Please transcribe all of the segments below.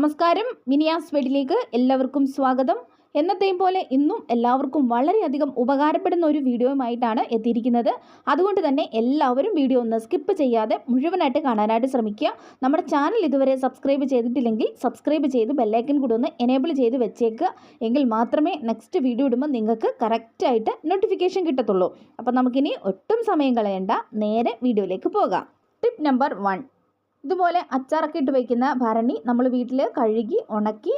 നമസ്കാരം, മിനിയാസ് വീഡിയോയിലേക്ക് എല്ലാവർക്കും സ്വാഗതം. എന്നത്തെയും പോലെ ഇന്നും എല്ലാവർക്കും വളരെയധികം ഉപകാരപ്പെടുന്ന ഒരു വീഡിയോയുമായിട്ടാണ് എത്തിയിരിക്കുന്നത്. അതുകൊണ്ട് തന്നെ എല്ലാവരും വീഡിയോ ഒന്ന് സ്കിപ്പ് ചെയ്യാതെ മുഴുവനായിട്ട് കാണാനായിട്ട് ശ്രമിക്കുക. നമ്മുടെ ചാനൽ ഇതുവരെ സബ്സ്ക്രൈബ് ചെയ്തിട്ടില്ലെങ്കിൽ സബ്സ്ക്രൈബ് ചെയ്ത് ബെല്ലൈക്കൻ കൂടി ഒന്ന് എനേബിൾ ചെയ്ത് വെച്ചേക്കുക. എങ്കിൽ മാത്രമേ നെക്സ്റ്റ് വീഡിയോ ഇടുമ്പോൾ നിങ്ങൾക്ക് കറക്റ്റായിട്ട് നോട്ടിഫിക്കേഷൻ കിട്ടത്തുള്ളൂ. അപ്പോൾ നമുക്കിനി ഒട്ടും സമയം കളയണ്ട, നേരെ വീഡിയോയിലേക്ക് പോകാം. Tip number 1. ഇതുപോലെ അച്ചാറൊക്കെ ഇട്ട് വയ്ക്കുന്ന ഭരണി നമ്മൾ വീട്ടിൽ കഴുകി ഉണക്കി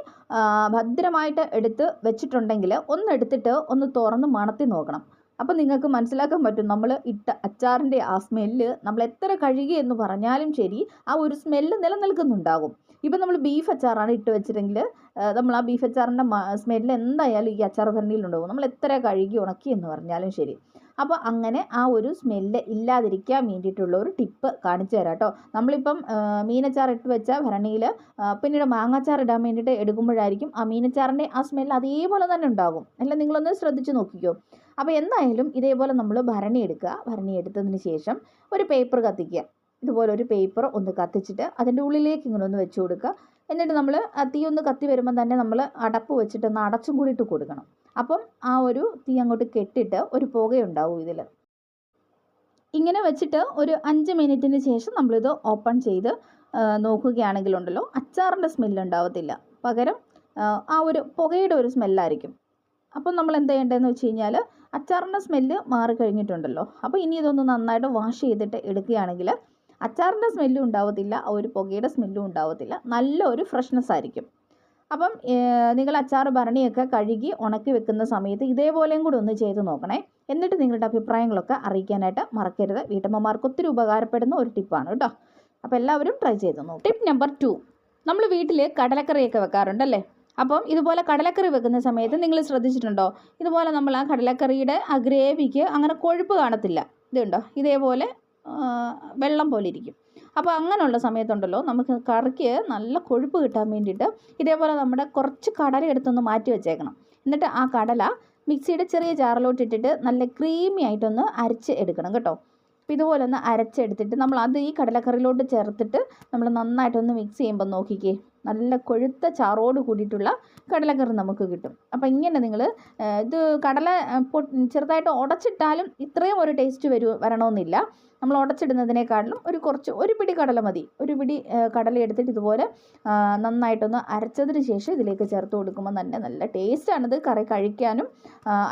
ഭദ്രമായിട്ട് എടുത്ത് വെച്ചിട്ടുണ്ടെങ്കിൽ എടുത്തിട്ട് ഒന്ന് തുറന്ന് മണത്തി നോക്കണം. അപ്പോൾ നിങ്ങൾക്ക് മനസ്സിലാക്കാൻ പറ്റും നമ്മൾ ഇട്ട അച്ചാറിൻ്റെ ആ സ്മെല്ല് നമ്മൾ എത്ര കഴുകി എന്ന് പറഞ്ഞാലും ശരി, ആ ഒരു സ്മെല്ല് നിലനിൽക്കുന്നുണ്ടാകും. ഇപ്പം നമ്മൾ ബീഫ് അച്ചാറാണ് ഇട്ട് വെച്ചിട്ടെങ്കിൽ നമ്മൾ ആ ബീഫ് അച്ചാറിൻ്റെ സ്മെല്ല് എന്തായാലും ഈ അച്ചാർ ഭരണിയിലുണ്ടാകും, നമ്മൾ എത്ര കഴുകി ഉണക്കി എന്ന് പറഞ്ഞാലും ശരി. അപ്പോൾ അങ്ങനെ ആ ഒരു സ്മെല്ല് ഇല്ലാതിരിക്കാൻ വേണ്ടിയിട്ടുള്ള ഒരു ടിപ്പ് കാണിച്ചു തരാം കേട്ടോ. നമ്മളിപ്പം മീനച്ചാർ ഇട്ട് വെച്ച ഭരണിയിൽ പിന്നീട് മാങ്ങാച്ചാർ ഇടാൻ വേണ്ടിയിട്ട് എടുക്കുമ്പോഴായിരിക്കും ആ മീനച്ചാറിൻ്റെ ആ സ്മെല്ല് അതേപോലെ തന്നെ ഉണ്ടാകും. അല്ല, നിങ്ങളൊന്ന് ശ്രദ്ധിച്ച് നോക്കിക്കോ. അപ്പോൾ എന്തായാലും ഇതേപോലെ നമ്മൾ ഭരണി എടുക്കുക. ഭരണി എടുത്തതിന് ശേഷം ഒരു പേപ്പർ കത്തിക്കുക. ഇതുപോലെ ഒരു പേപ്പർ ഒന്ന് കത്തിച്ചിട്ട് അതിൻ്റെ ഉള്ളിലേക്ക് ഇങ്ങനെ ഒന്ന് വെച്ച് കൊടുക്കുക. എന്നിട്ട് നമ്മൾ തീ ഒന്ന് കത്തി വരുമ്പോൾ തന്നെ നമ്മൾ അടപ്പ് വെച്ചിട്ട് ഒന്ന് അടച്ചും കൂടി ഇട്ട് കൊടുക്കണം. അപ്പം ആ ഒരു തീ അങ്ങോട്ട് കെട്ടിട്ട് ഒരു പുകയുണ്ടാവും ഇതിൽ. ഇങ്ങനെ വെച്ചിട്ട് ഒരു 5 മിനിറ്റിന് ശേഷം നമ്മളിത് ഓപ്പൺ ചെയ്ത് നോക്കുകയാണെങ്കിലുണ്ടല്ലോ, അച്ചാറിൻ്റെ സ്മെല്ല് ഉണ്ടാവത്തില്ല, പകരം ആ ഒരു പുകയുടെ ഒരു സ്മെല്ലായിരിക്കും. അപ്പം നമ്മൾ എന്ത് ചെയ്യേണ്ടതെന്ന് വെച്ച് കഴിഞ്ഞാൽ, അച്ചാറിൻ്റെ സ്മെല്ല് മാറിക്കഴിഞ്ഞിട്ടുണ്ടല്ലോ, അപ്പോൾ ഇനി ഇതൊന്ന് നന്നായിട്ട് വാഷ് ചെയ്തിട്ട് എടുക്കുകയാണെങ്കിൽ അച്ചാറിൻ്റെ സ്മെല്ലും ഉണ്ടാവത്തില്ല, ആ ഒരു പുകയുടെ സ്മെല്ലും ഉണ്ടാവത്തില്ല, നല്ലൊരു ഫ്രഷ്നെസ് ആയിരിക്കും. അപ്പം നിങ്ങൾ അച്ചാർ ഭരണിയൊക്കെ കഴുകി ഉണക്കി വെക്കുന്ന സമയത്ത് ഇതേപോലെയും കൂടി ഒന്ന് ചെയ്ത് നോക്കണേ. എന്നിട്ട് നിങ്ങളുടെ അഭിപ്രായങ്ങളൊക്കെ അറിയിക്കാനായിട്ട് മറക്കരുത്. വീട്ടമ്മമാർക്ക് ഒത്തിരി ഉപകാരപ്പെടുന്ന ഒരു ടിപ്പാണ് കേട്ടോ. അപ്പോൾ എല്ലാവരും ട്രൈ ചെയ്ത് നോക്കും. Tip number 2. നമ്മൾ വീട്ടിൽ കടലക്കറിയൊക്കെ വെക്കാറുണ്ടല്ലേ. അപ്പം ഇതുപോലെ കടലക്കറി വെക്കുന്ന സമയത്ത് നിങ്ങൾ ശ്രദ്ധിച്ചിട്ടുണ്ടോ, ഇതുപോലെ നമ്മൾ ആ കടലക്കറിയുടെ ആ ഗ്രേവിക്ക് അങ്ങനെ കൊഴുപ്പ് കാണത്തില്ല. ഇതുണ്ടോ, ഇതേപോലെ വെള്ളം പോലെ ഇരിക്കും. അപ്പോൾ അങ്ങനെയുള്ള സമയത്തുണ്ടല്ലോ, നമുക്ക് കറിക്ക് നല്ല കൊഴുപ്പ് കിട്ടാൻ വേണ്ടിയിട്ട് ഇതേപോലെ നമ്മുടെ കുറച്ച് കടല എടുത്തൊന്ന് മാറ്റി വെച്ചേക്കണം. എന്നിട്ട് ആ കടല മിക്സിയുടെ ചെറിയ ജാറിലോട്ട് ഇട്ടിട്ട് നല്ല ക്രീമി ആയിട്ടൊന്ന് അരച്ച് എടുക്കണം കേട്ടോ. അപ്പോൾ ഇതുപോലെ ഒന്ന് അരച്ചെടുത്തിട്ട് നമ്മൾ അത് ഈ കടലക്കറിയിലോട്ട് ചേർത്തിട്ട് നമ്മൾ നന്നായിട്ടൊന്ന് മിക്സ് ചെയ്യുമ്പോൾ നോക്കിക്കേ, നല്ല കൊഴുത്ത ചാറോട് കൂടിയിട്ടുള്ള കടലക്കറി നമുക്ക് കിട്ടും. അപ്പോൾ ഇങ്ങനെ നിങ്ങൾ ഇത് കടല ചെറുതായിട്ട് ഉടച്ചിട്ടാലും ഇത്രയും ഒരു ടേസ്റ്റ് വരണമെന്നില്ല. നമ്മൾ ഉടച്ചിടുന്നതിനേക്കാളും ഒരു പിടി കടല മതി. ഒരു പിടി കടല എടുത്തിട്ട് ഇതുപോലെ നന്നായിട്ടൊന്ന് അരച്ചതിന് ശേഷം ഇതിലേക്ക് ചേർത്ത് കൊടുക്കുമ്പോൾ തന്നെ നല്ല ടേസ്റ്റാണിത്. കറി കഴിക്കാനും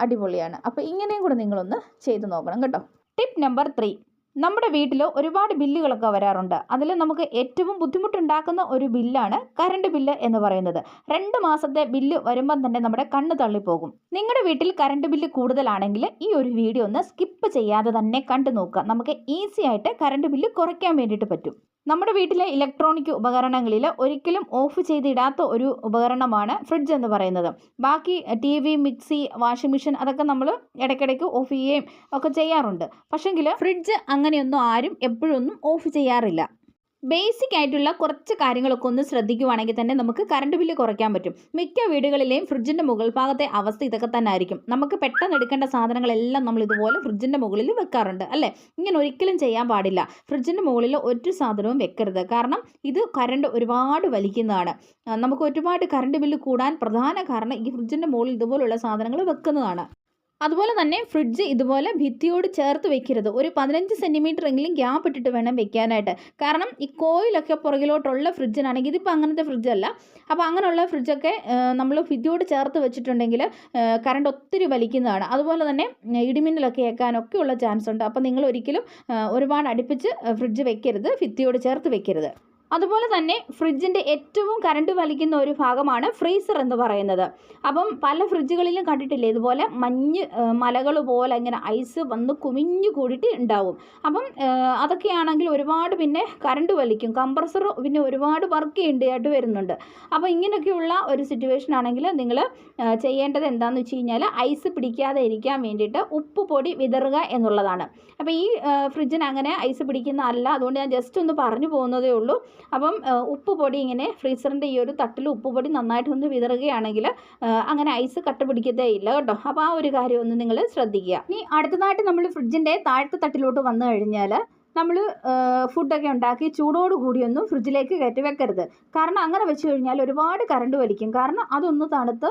അടിപൊളിയാണ്. അപ്പോൾ ഇങ്ങനെയും കൂടെ നിങ്ങളൊന്ന് ചെയ്ത് നോക്കണം കേട്ടോ. Tip number 3. നമ്മുടെ വീട്ടിൽ ഒരുപാട് ബില്ലുകളൊക്കെ വരാറുണ്ട്. അതിൽ നമുക്ക് ഏറ്റവും ബുദ്ധിമുട്ടുണ്ടാക്കുന്ന ഒരു ബില്ലാണ് കറണ്ട് ബില്ല് എന്ന് പറയുന്നത്. 2 മാസത്തെ ബില്ല് വരുമ്പം തന്നെ നമ്മുടെ കണ്ണ് തള്ളിപ്പോകും. നിങ്ങളുടെ വീട്ടിൽ കറണ്ട് ബില്ല് കൂടുതലാണെങ്കിൽ ഈ ഒരു വീഡിയോ ഒന്ന് സ്കിപ്പ് ചെയ്യാതെ തന്നെ കണ്ടു നോക്കുക. നമുക്ക് ഈസി ആയിട്ട് കറണ്ട് ബില്ല് കുറയ്ക്കാൻ വേണ്ടിയിട്ട് പറ്റും. നമ്മുടെ വീട്ടിലെ ഇലക്ട്രോണിക് ഉപകരണങ്ങളിൽ ഒരിക്കലും ഓഫ് ചെയ്തിടാത്ത ഒരു ഉപകരണമാണ് ഫ്രിഡ്ജ് എന്ന് പറയുന്നത്. ബാക്കി TV, മിക്സി, വാഷിംഗ് മെഷീൻ അതൊക്കെ നമ്മൾ ഇടയ്ക്കിടയ്ക്ക് ഓഫ് ചെയ്യുകയും ഒക്കെ ചെയ്യാറുണ്ട്. പക്ഷേങ്കിൽ ഫ്രിഡ്ജ് അങ്ങനെയൊന്നും ആരും എപ്പോഴൊന്നും ഓഫ് ചെയ്യാറില്ല. ബേസിക് ആയിട്ടുള്ള കുറച്ച് കാര്യങ്ങളൊക്കെ ഒന്ന് ശ്രദ്ധിക്കുവാണെങ്കിൽ തന്നെ നമുക്ക് കറണ്ട് ബില്ല് കുറയ്ക്കാൻ പറ്റും. മിക്ക വീടുകളിലെയും ഫ്രിഡ്ജിൻ്റെ മുകൾ ഭാഗത്തെ അവസ്ഥ ഇതൊക്കെ തന്നെ ആയിരിക്കും. നമുക്ക് പെട്ടെന്ന് എടുക്കേണ്ട സാധനങ്ങളെല്ലാം നമ്മൾ ഇതുപോലെ ഫ്രിഡ്ജിൻ്റെ മുകളിൽ വെക്കാറുണ്ട് അല്ലേ. ഇങ്ങനെ ഒരിക്കലും ചെയ്യാൻ പാടില്ല. ഫ്രിഡ്ജിൻ്റെ മുകളിൽ ഒരു സാധനവും വെക്കരുത്. കാരണം ഇത് കറണ്ട് ഒരുപാട് വലിക്കുന്നതാണ്. നമുക്ക് ഒരുപാട് കറണ്ട് ബില്ല് കൂടാൻ പ്രധാന കാരണം ഈ ഫ്രിഡ്ജിൻ്റെ മുകളിൽ ഇതുപോലുള്ള സാധനങ്ങൾ വെക്കുന്നതാണ്. അതുപോലെ തന്നെ ഫ്രിഡ്ജ് ഇതുപോലെ ഭിത്തിയോട് ചേർത്ത് വെക്കരുത്. ഒരു 15 സെൻറ്റിമീറ്റർ എങ്കിലും ഗ്യാപ്പ് ഇട്ടിട്ട് വേണം വെക്കാനായിട്ട്. കാരണം ഈ കോയിലൊക്കെ പുറകിലോട്ടുള്ള ഫ്രിഡ്ജിനാണെങ്കിൽ, ഇതിപ്പോൾ അങ്ങനത്തെ ഫ്രിഡ്ജല്ല, അപ്പോൾ അങ്ങനെയുള്ള ഫ്രിഡ്ജൊക്കെ നമ്മൾ ഭിത്തിയോട് ചേർത്ത് വെച്ചിട്ടുണ്ടെങ്കിൽ കറണ്ട് ഒത്തിരി വലിക്കുന്നതാണ്. അതുപോലെ തന്നെ ഇടിമിന്നലൊക്കെ ഏൽക്കാനൊക്കെ ഉള്ള ചാൻസ് ഉണ്ട്. അപ്പോൾ നിങ്ങൾ ഒരിക്കലും ഒരുപാട് അടുപ്പിച്ച് ഫ്രിഡ്ജ് വെക്കരുത്, ഭിത്തിയോട് ചേർത്ത് വെക്കരുത്. അതുപോലെ തന്നെ ഫ്രിഡ്ജിൻ്റെ ഏറ്റവും കറണ്ട് വലിക്കുന്ന ഒരു ഭാഗമാണ് ഫ്രീസർ എന്ന് പറയുന്നത്. അപ്പം പല ഫ്രിഡ്ജുകളിലും കണ്ടിട്ടില്ലേ, ഇതുപോലെ മഞ്ഞ് മലകൾ പോലെ ഇങ്ങനെ ഐസ് വന്ന് കുമിഞ്ഞു കൂടിയിട്ട് ഉണ്ടാവും. അപ്പം അതൊക്കെയാണെങ്കിൽ ഒരുപാട് പിന്നെ കറണ്ട് വലിക്കും. കംപ്രസർ പിന്നെ ഒരുപാട് വർക്ക് ചെയ്യേണ്ടതായിട്ട് വരുന്നുണ്ട്. അപ്പോൾ ഇങ്ങനെയൊക്കെയുള്ള ഒരു സിറ്റുവേഷൻ ആണെങ്കിൽ നിങ്ങൾ ചെയ്യേണ്ടത് എന്താണെന്ന് വെച്ച് കഴിഞ്ഞാൽ, ഐസ് പിടിക്കാതെ ഇരിക്കാൻ വേണ്ടിയിട്ട് ഉപ്പ് പൊടി വിതറുക എന്നുള്ളതാണ്. അപ്പോൾ ഈ ഫ്രിഡ്ജിന് അങ്ങനെ ഐസ് പിടിക്കുന്ന അല്ല, അതുകൊണ്ട് ഞാൻ ജസ്റ്റ് ഒന്ന് പറഞ്ഞു പോകുന്നതേ ഉള്ളൂ. അപ്പം ഉപ്പ് പൊടി ഇങ്ങനെ ഫ്രീസറിൻ്റെ ഈ ഒരു തട്ടിൽ ഉപ്പ് പൊടി നന്നായിട്ടൊന്ന് വിതറുകയാണെങ്കിൽ അങ്ങനെ ഐസ് കട്ട പിടിക്കത്തേ ഇല്ല കേട്ടോ. അപ്പോൾ ആ ഒരു കാര്യം ഒന്ന് നിങ്ങൾ ശ്രദ്ധിക്കുക. ഇനി അടുത്തതായിട്ട് നമ്മൾ ഫ്രിഡ്ജിൻ്റെ താഴത്തെ തട്ടിലോട്ട് വന്നു കഴിഞ്ഞാൽ നമ്മൾ ഫുഡൊക്കെ ഉണ്ടാക്കി ചൂടോട് കൂടിയൊന്നും ഫ്രിഡ്ജിലേക്ക് കയറ്റി വെക്കരുത്. കാരണം അങ്ങനെ വെച്ച് കഴിഞ്ഞാൽ ഒരുപാട് കറണ്ട് വലിക്കും. കാരണം അതൊന്ന് തണുത്ത്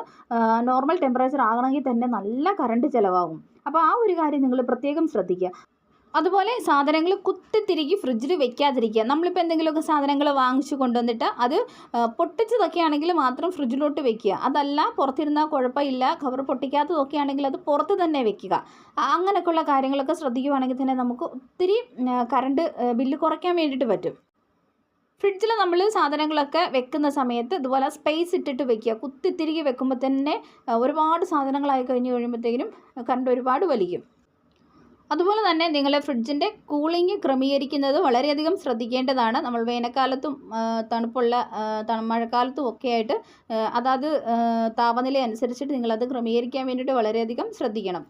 നോർമൽ ടെമ്പറേച്ചർ ആകണമെങ്കിൽ തന്നെ നല്ല കറണ്ട് ചിലവാകും. അപ്പോൾ ആ ഒരു കാര്യം നിങ്ങൾ പ്രത്യേകം ശ്രദ്ധിക്കുക. അതുപോലെ സാധനങ്ങൾ കുത്തിത്തിരികി ഫ്രിഡ്ജിൽ വെക്കാതിരിക്കുക. നമ്മളിപ്പോൾ എന്തെങ്കിലുമൊക്കെ സാധനങ്ങൾ വാങ്ങിച്ചു കൊണ്ടുവന്നിട്ട് അത് പൊട്ടിച്ചതൊക്കെ ആണെങ്കിൽ മാത്രം ഫ്രിഡ്ജിലോട്ട് വെക്കുക. അതല്ല പുറത്തിരുന്നാൽ കുഴപ്പമില്ല, കവർ പൊട്ടിക്കാത്തതൊക്കെ ആണെങ്കിൽ അത് പുറത്ത് തന്നെ വെക്കുക. അങ്ങനെയൊക്കെയുള്ള കാര്യങ്ങളൊക്കെ ശ്രദ്ധിക്കുകയാണെങ്കിൽ തന്നെ നമുക്ക് ഒത്തിരി കറണ്ട് ബില്ല് കുറയ്ക്കാൻ വേണ്ടിയിട്ട് പറ്റും. ഫ്രിഡ്ജിൽ നമ്മൾ സാധനങ്ങളൊക്കെ വെക്കുന്ന സമയത്ത് ഇതുപോലെ സ്പേസ് ഇട്ടിട്ട് വെക്കുക. കുത്തിത്തിരികി വെക്കുമ്പോൾ തന്നെ ഒരുപാട് സാധനങ്ങളായി കഴിഞ്ഞ് കഴിയുമ്പോഴത്തേക്കിനും കറണ്ട് ഒരുപാട് വലിക്കും. അതുപോലെ തന്നെ നിങ്ങൾ ഫ്രിഡ്ജിൻ്റെ കൂളിംഗ് ക്രമീകരിക്കുന്നത് വളരെയധികം ശ്രദ്ധിക്കേണ്ടതാണ്. നമ്മൾ വേനൽക്കാലത്തും തണുപ്പുള്ള മഴക്കാലത്തും ഒക്കെ ആയിട്ട് അതാത് താപനില അനുസരിച്ചിട്ട് നിങ്ങളത് ക്രമീകരിക്കാൻ വേണ്ടിയിട്ട് വളരെയധികം ശ്രദ്ധിക്കണം.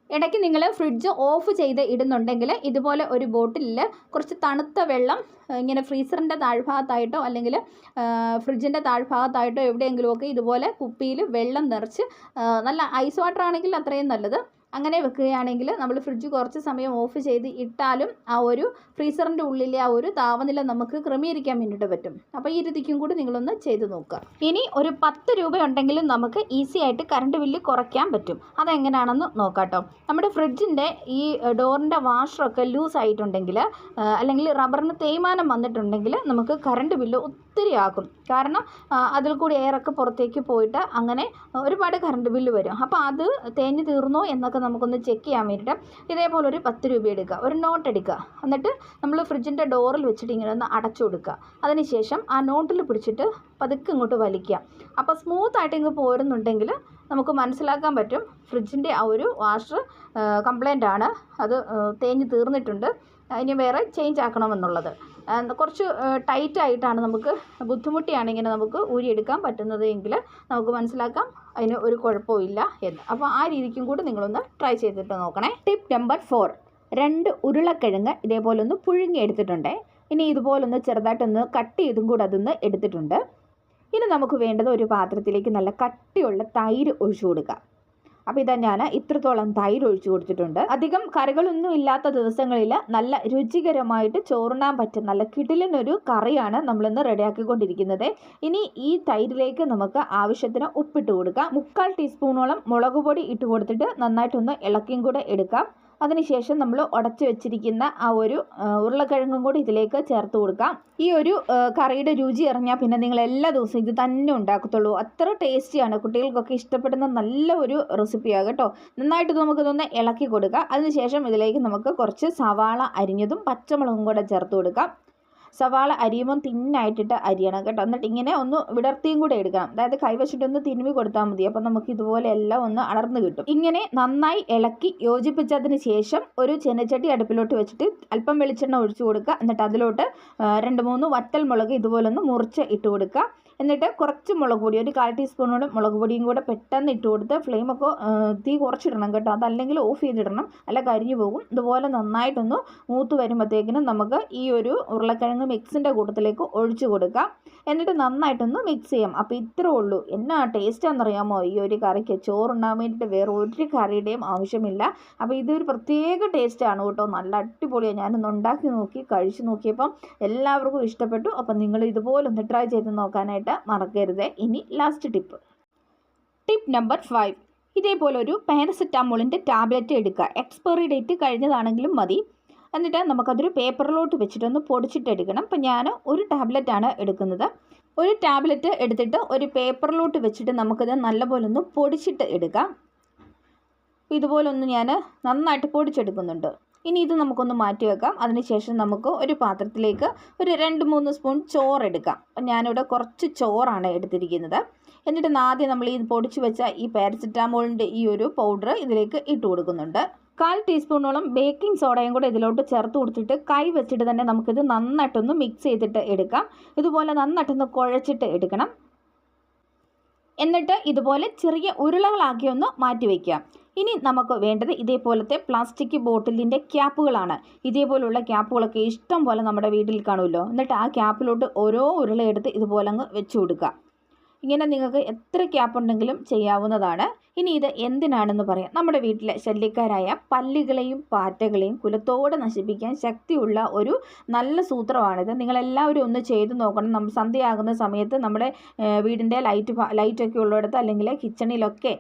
ഇടയ്ക്ക് നിങ്ങൾ ഫ്രിഡ്ജ് ഓഫ് ചെയ്ത് ഇടുന്നുണ്ടെങ്കിൽ ഇതുപോലെ ഒരു ബോട്ടിലിൽ കുറച്ച് തണുത്ത വെള്ളം ഇങ്ങനെ ഫ്രീസറിൻ്റെ താഴ്ഭാഗത്തായിട്ടോ അല്ലെങ്കിൽ ഫ്രിഡ്ജിൻ്റെ താഴ്ഭാഗത്തായിട്ടോ എവിടെയെങ്കിലുമൊക്കെ ഇതുപോലെ കുപ്പിയിൽ വെള്ളം നിറച്ച്, നല്ല ഐസ് വാട്ടർ ആണെങ്കിൽ അത്രയും നല്ലത്, അങ്ങനെ വെക്കുകയാണെങ്കിൽ നമ്മൾ ഫ്രിഡ്ജ് കുറച്ച് സമയം ഓഫ് ചെയ്ത് ഇട്ടാലും ആ ഒരു ഫ്രീസറിൻ്റെ ഉള്ളിലെ ആ ഒരു താപനില നമുക്ക് ക്രമീകരിക്കാൻ വേണ്ടിയിട്ട് പറ്റും. അപ്പോൾ ഈ രീതിക്കും കൂടി നിങ്ങളൊന്ന് ചെയ്ത് നോക്കുക. ഇനി ഒരു 10 രൂപ ഉണ്ടെങ്കിലും നമുക്ക് ഈസി ആയിട്ട് കറണ്ട് ബില്ല് കുറയ്ക്കാൻ പറ്റും. അതെങ്ങനെയാണെന്ന് നോക്കാട്ടോ. നമ്മുടെ ഫ്രിഡ്ജിൻ്റെ ഈ ഡോറിൻ്റെ വാഷറൊക്കെ ലൂസ് ആയിട്ടുണ്ടെങ്കിൽ അല്ലെങ്കിൽ റബ്ബറിന് തേയ്മാനം വന്നിട്ടുണ്ടെങ്കിൽ നമുക്ക് കറണ്ട് ബില്ല് ഒത്തിരി ആക്കും. കാരണം അതിൽ കൂടി എയറൊക്കെ പുറത്തേക്ക് പോയിട്ട് അങ്ങനെ ഒരുപാട് കറണ്ട് ബില്ല് വരും. അപ്പോൾ അത് തേഞ്ഞ് തീർന്നോ എന്നൊക്കെ നമുക്കൊന്ന് ചെക്ക് ചെയ്യാൻ വേണ്ടിയിട്ട് ഇതേപോലെ ഒരു 10 രൂപ എടുക്കുക, ഒരു നോട്ട് എടുക്കുക. എന്നിട്ട് നമ്മൾ ഫ്രിഡ്ജിൻ്റെ ഡോറിൽ വെച്ചിട്ട് ഇങ്ങനെ ഒന്ന് അടച്ചു കൊടുക്കുക. അതിനുശേഷം ആ നോട്ടിൽ പിടിച്ചിട്ട് പതുക്കെ ഇങ്ങോട്ട് വലിക്കുക. അപ്പോൾ സ്മൂത്തായിട്ട് ഇങ്ങ് പോരുന്നുണ്ടെങ്കിൽ നമുക്ക് മനസ്സിലാക്കാൻ പറ്റും ഫ്രിഡ്ജിൻ്റെ ആ ഒരു വാഷർ കംപ്ലൈൻ്റ് ആണ്, അത് തേഞ്ഞ് തീർന്നിട്ടുണ്ട്, ഇനി വേറെ ചേഞ്ച് ആക്കണമെന്നുള്ളത്. കുറച്ച് ടൈറ്റായിട്ടാണ് നമുക്ക് ബുദ്ധിമുട്ടിയാണ് ഇങ്ങനെ നമുക്ക് ഊരിയെടുക്കാൻ പറ്റുന്നത് എങ്കിൽ നമുക്ക് മനസ്സിലാക്കാം അതിന് ഒരു കുഴപ്പമില്ല എന്ന്. അപ്പോൾ ആ രീതിക്കും കൂടി നിങ്ങളൊന്ന് ട്രൈ ചെയ്തിട്ട് നോക്കണേ. ടിപ്പ് നമ്പർ 4, 2 ഉരുളക്കിഴങ്ങ് ഇതേപോലെ ഒന്ന് പുഴുങ്ങി എടുത്തിട്ടുണ്ട്. ഇനി ഇതുപോലൊന്ന് ചെറുതായിട്ടൊന്ന് കട്ട് ചെയ്തും കൂടി അതൊന്ന് എടുത്തിട്ടുണ്ട്. ഇനി നമുക്ക് വേണ്ടത് ഒരു പാത്രത്തിലേക്ക് നല്ല കട്ടിയുള്ള തൈര് ഒഴിച്ചു കൊടുക്കുക. അപ്പോൾ ഇതാ ഞാൻ ഇത്രത്തോളം തൈര് ഒഴിച്ചു കൊടുത്തിട്ടുണ്ട്. അധികം കറികളൊന്നും ഇല്ലാത്ത ദിവസങ്ങളിൽ നല്ല രുചികരമായിട്ട് ചോറുണ്ണാൻ പറ്റും നല്ല കിടിലനൊരു കറിയാണ് നമ്മളിന്ന് റെഡിയാക്കിക്കൊണ്ടിരിക്കുന്നത്. ഇനി ഈ തൈരിലേക്ക് നമുക്ക് ആവശ്യത്തിന് ഉപ്പിട്ട് കൊടുക്കാം. 3/4 ടീസ്പൂണോളം മുളക് പൊടി ഇട്ട് കൊടുത്തിട്ട് നന്നായിട്ടൊന്ന് ഇളക്കിയും കൂടെ എടുക്കാം. അതിനുശേഷം നമ്മൾ ഉടച്ച് വെച്ചിരിക്കുന്ന ആ ഒരു ഉരുളക്കിഴങ്ങും കൂടി ഇതിലേക്ക് ചേർത്ത് കൊടുക്കാം. ഈ ഒരു കറിയുടെ രുചി അറിഞ്ഞാൽ പിന്നെ നിങ്ങൾ എല്ലാ ദിവസവും ഇത് തന്നെ ഉണ്ടാക്കത്തുള്ളൂ. അത്ര ടേസ്റ്റിയാണ്, കുട്ടികൾക്കൊക്കെ ഇഷ്ടപ്പെടുന്ന നല്ല ഒരു റെസിപ്പിയാണ് കേട്ടോ. നന്നായിട്ട് നമുക്കിതൊന്ന് ഇളക്കി കൊടുക്കാം. അതിനുശേഷം ഇതിലേക്ക് നമുക്ക് കുറച്ച് സവാള അരിഞ്ഞതും പച്ചമുളകും കൂടെ ചേർത്ത് കൊടുക്കാം. സവാള അരിയുമ്പം തിന്നായിട്ടിട്ട് അരിയണം കേട്ടോ. എന്നിട്ട് ഇങ്ങനെ ഒന്ന് വിടർത്തിയും കൂടെ എടുക്കണം. അതായത് കൈവച്ചിട്ടൊന്ന് തിരുമ്മി കൊടുത്താൽ മതി. അപ്പം നമുക്ക് ഇതുപോലെ എല്ലാം ഒന്ന് അടർന്ന് കിട്ടും. ഇങ്ങനെ നന്നായി ഇളക്കി യോജിപ്പിച്ചതിന് ശേഷം ഒരു ചെനച്ചട്ടി അടുപ്പിലോട്ട് വെച്ചിട്ട് അല്പം വെളിച്ചെണ്ണ ഒഴിച്ചു കൊടുക്കുക. എന്നിട്ട് അതിലോട്ട് 2-3 വറ്റൽ മുളക് ഇതുപോലെ ഒന്ന് മുറിച്ച് ഇട്ട് കൊടുക്കുക. എന്നിട്ട് കുറച്ച് മുളക് പൊടി, ഒരു 1/4 ടീസ്പൂണോട് മുളക് പൊടിയും കൂടെ പെട്ടെന്ന് ഇട്ട് കൊടുത്ത് ഫ്ലെയിമൊക്കെ തീ കുറച്ചിടണം കേട്ടോ. അതല്ലെങ്കിൽ ഓഫ് ചെയ്തിടണം, അല്ല കരിഞ്ഞു പോകും. ഇതുപോലെ നന്നായിട്ടൊന്ന് മൂത്ത് വരുമ്പോഴത്തേക്കിനും നമുക്ക് ഈ ഒരു ഉരുളക്കിഴങ്ങ് മിക്സിൻ്റെ കൂട്ടത്തിലേക്ക് ഒഴിച്ചു കൊടുക്കാം. എന്നിട്ട് നന്നായിട്ടൊന്ന് മിക്സ് ചെയ്യാം. അപ്പോൾ ഇത്രേ ഉള്ളൂ. എന്നാ ടേസ്റ്റാണെന്നറിയാമോ ഈ ഒരു കറിക്ക്? ചോറുണ്ണാൻ വേണ്ടിയിട്ട് വേറെ ഒരു കറിയുടെയും ആവശ്യമില്ല. അപ്പോൾ ഇതൊരു പ്രത്യേക ടേസ്റ്റാണ് കേട്ടോ, നല്ല അടിപൊളിയാണ്. ഞാനൊന്ന് ഉണ്ടാക്കി നോക്കി കഴിച്ച് നോക്കിയപ്പം എല്ലാവർക്കും ഇഷ്ടപ്പെട്ടു. അപ്പം നിങ്ങൾ ഇതുപോലൊന്ന് ട്രൈ ചെയ്ത് നോക്കാനായിട്ട് മറക്കരുത്. ഇനി ലാസ്റ്റ് ടിപ്പ് നമ്പർ 5, ഇതേപോലെ ഒരു പാരസെറ്റാമോളിൻ്റെ ടാബ്ലറ്റ് എടുക്കുക. എക്സ്പയറി ഡേറ്റ് കഴിഞ്ഞതാണെങ്കിലും മതി. എന്നിട്ട് നമുക്കതൊരു പേപ്പറിലോട്ട് വെച്ചിട്ടൊന്ന് പൊടിച്ചിട്ടെടുക്കണം. അപ്പം ഞാൻ ഒരു ടാബ്ലറ്റാണ് എടുക്കുന്നത്. ഒരു ടാബ്ലറ്റ് എടുത്തിട്ട് ഒരു പേപ്പറിലോട്ട് വെച്ചിട്ട് നമുക്കത് നല്ലപോലെ ഒന്ന് പൊടിച്ചിട്ട് എടുക്കാം. ഇതുപോലൊന്ന് ഞാൻ നന്നായിട്ട് പൊടിച്ചെടുക്കുന്നുണ്ട്. ഇനി ഇത് നമുക്കൊന്ന് മാറ്റി വെക്കാം. അതിനുശേഷം നമുക്ക് ഒരു പാത്രത്തിലേക്ക് ഒരു 2-3 സ്പൂൺ ചോറെടുക്കാം. അപ്പം ഞാനിവിടെ കുറച്ച് ചോറാണ് എടുത്തിരിക്കുന്നത്. എന്നിട്ട് ആദ്യം നമ്മൾ ഈ പൊടിച്ച് വെച്ച ഈ പാരസെറ്റാമോളിൻ്റെ ഈ ഒരു പൗഡർ ഇതിലേക്ക് ഇട്ട് കൊടുക്കുന്നുണ്ട്. 1/4 ടീസ്പൂണോളം ബേക്കിംഗ് സോഡയും കൂടെ ഇതിലോട്ട് ചേർത്ത് കൊടുത്തിട്ട് കൈ വെച്ചിട്ട് തന്നെ നമുക്കിത് നന്നായിട്ടൊന്ന് മിക്സ് ചെയ്തിട്ട് എടുക്കാം. ഇതുപോലെ നന്നായിട്ടൊന്ന് കുഴച്ചിട്ട് എടുക്കണം. എന്നിട്ട് ഇതുപോലെ ചെറിയ ഉരുളകളാക്കി ഒന്ന് മാറ്റി വയ്ക്കാം. ഇനി നമുക്ക് വേണ്ടത് ഇതേപോലത്തെ പ്ലാസ്റ്റിക് ബോട്ടിലിൻ്റെ ക്യാപ്പുകളാണ്. ഇതേപോലുള്ള ക്യാപ്പുകളൊക്കെ ഇഷ്ടം പോലെ നമ്മുടെ വീട്ടിൽ കാണുമല്ലോ. എന്നിട്ട് ആ ക്യാപ്പിലോട്ട് ഓരോ ഉരുളയെടുത്ത് ഇതുപോലെ അങ്ങ് വെച്ച് കൊടുക്കുക. ഇങ്ങനെ നിങ്ങൾക്ക് എത്ര ക്യാപ്പ് ഉണ്ടെങ്കിലും ചെയ്യാവുന്നതാണ്. ഇനി ഇത് എന്തിനാണെന്ന് പറയാം. നമ്മുടെ വീട്ടിലെ ശല്യക്കാരായ പല്ലികളെയും പാറ്റകളെയും കുലത്തോടെ നശിപ്പിക്കാൻ ശക്തിയുള്ള ഒരു നല്ല സൂത്രമാണിത്. നിങ്ങളെല്ലാവരും ഒന്ന് ചെയ്ത് നോക്കണം. സന്ധ്യയാകുന്ന സമയത്ത് നമ്മുടെ വീടിൻ്റെ ലൈറ്റൊക്കെ ഉള്ളിടത്ത് അല്ലെങ്കിൽ കിച്ചണിലൊക്കെ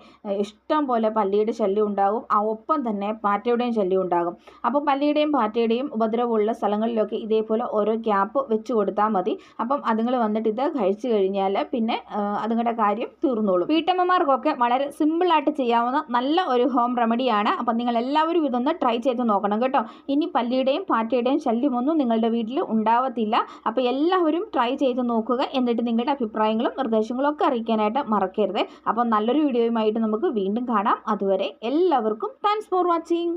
ഇഷ്ടം പോലെ പല്ലിയുടെ ശല്യം ഉണ്ടാകും. ഒപ്പം തന്നെ പാറ്റയുടെയും ശല്യം ഉണ്ടാകും. അപ്പോൾ പല്ലിയുടെയും പാറ്റയുടെയും ഉപദ്രവമുള്ള സ്ഥലങ്ങളിലൊക്കെ ഇതേപോലെ ഓരോ ഗ്യാപ്പ് വെച്ച് കൊടുത്താൽ മതി. അപ്പം അതുങ്ങൾ വന്നിട്ട് ഇത് കഴിച്ചു കഴിഞ്ഞാൽ പിന്നെ അതുങ്ങളുടെ കാര്യം തീർന്നോളും. വീട്ടമ്മമാർക്കൊക്കെ വളരെ സിമ്പിളായിട്ട് ചെയ്യാവുന്ന നല്ല ഒരു ഹോം റെമഡിയാണ്. അപ്പം നിങ്ങൾ എല്ലാവരും ഇതൊന്ന് ട്രൈ ചെയ്ത് നോക്കണം കേട്ടോ. ഇനി പല്ലിയുടെയും പാറ്റയുടെയും ശല്യമൊന്നും നിങ്ങളുടെ വീട്ടിൽ ഉണ്ടാവത്തില്ല. അപ്പോൾ എല്ലാവരും ട്രൈ ചെയ്ത് നോക്കുക. എന്നിട്ട് നിങ്ങളുടെ അഭിപ്രായങ്ങളും നിർദ്ദേശങ്ങളും ഒക്കെ അറിയിക്കാനായിട്ട് മറക്കരുത്. അപ്പം നല്ലൊരു വീഡിയോയുമായിട്ട് നമുക്ക് വീണ്ടും കാണാം. അതുവരെ എല്ലാവർക്കും താങ്ക്സ് ഫോർ വാച്ചിങ്.